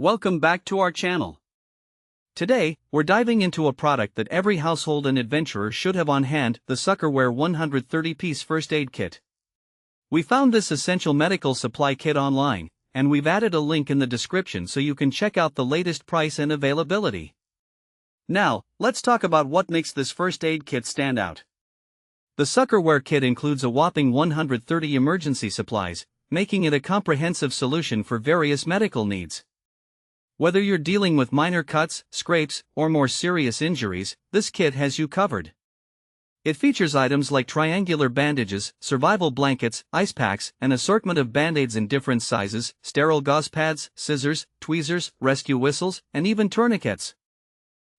Welcome back to our channel. Today, we're diving into a product that every household and adventurer should have on hand, the SuccorWare 130-piece first aid kit. We found this essential medical supply kit online, and we've added a link in the description so you can check out the latest price and availability. Now, let's talk about what makes this first aid kit stand out. The SuccorWare kit includes a whopping 130 emergency supplies, making it a comprehensive solution for various medical needs. Whether you're dealing with minor cuts, scrapes, or more serious injuries, this kit has you covered. It features items like triangular bandages, survival blankets, ice packs, an assortment of band-aids in different sizes, sterile gauze pads, scissors, tweezers, rescue whistles, and even tourniquets.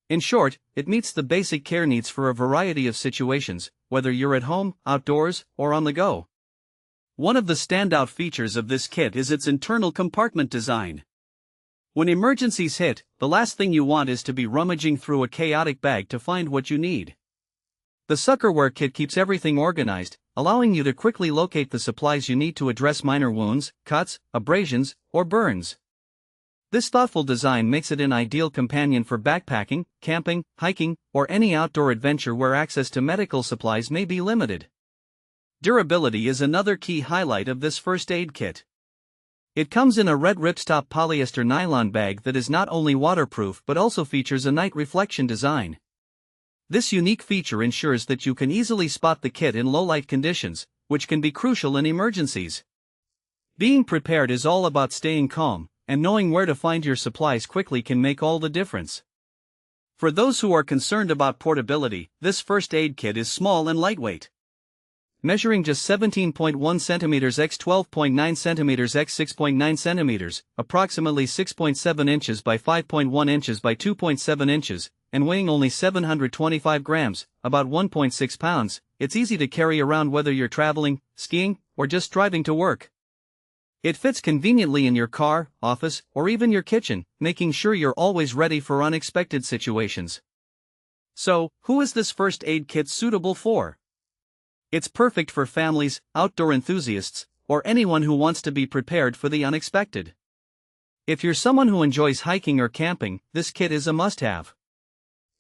In short, it meets the basic care needs for a variety of situations, whether you're at home, outdoors, or on the go. One of the standout features of this kit is its internal compartment design. When emergencies hit, the last thing you want is to be rummaging through a chaotic bag to find what you need. The SuccorWare kit keeps everything organized, allowing you to quickly locate the supplies you need to address minor wounds, cuts, abrasions, or burns. This thoughtful design makes it an ideal companion for backpacking, camping, hiking, or any outdoor adventure where access to medical supplies may be limited. Durability is another key highlight of this first aid kit. It comes in a red ripstop polyester nylon bag that is not only waterproof but also features a night reflection design. This unique feature ensures that you can easily spot the kit in low-light conditions, which can be crucial in emergencies. Being prepared is all about staying calm, and knowing where to find your supplies quickly can make all the difference. For those who are concerned about portability, this first aid kit is small and lightweight. Measuring just 17.1 centimeters x 12.9 centimeters x 6.9 centimeters, approximately 6.7 inches by 5.1 inches by 2.7 inches, and weighing only 725 grams, about 1.6 pounds, it's easy to carry around whether you're traveling, skiing, or just driving to work. It fits conveniently in your car, office, or even your kitchen, making sure you're always ready for unexpected situations. So, who is this first aid kit suitable for? It's perfect for families, outdoor enthusiasts, or anyone who wants to be prepared for the unexpected. If you're someone who enjoys hiking or camping, this kit is a must-have.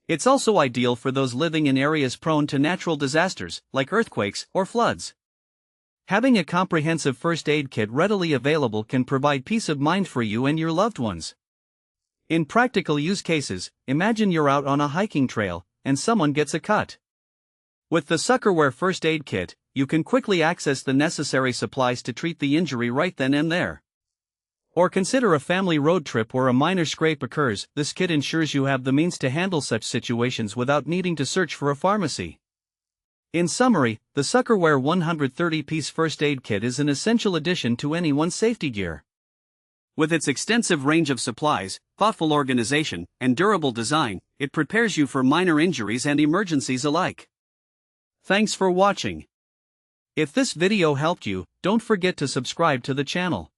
It's also ideal for those living in areas prone to natural disasters, like earthquakes or floods. Having a comprehensive first aid kit readily available can provide peace of mind for you and your loved ones. In practical use cases, imagine you're out on a hiking trail, and someone gets a cut. With the SuccorWare first aid kit, you can quickly access the necessary supplies to treat the injury right then and there. Or consider a family road trip where a minor scrape occurs. This kit ensures you have the means to handle such situations without needing to search for a pharmacy. In summary, the SuccorWare 130-piece first aid kit is an essential addition to anyone's safety gear. With its extensive range of supplies, thoughtful organization, and durable design, it prepares you for minor injuries and emergencies alike. Thanks for watching. If this video helped you, don't forget to subscribe to the channel.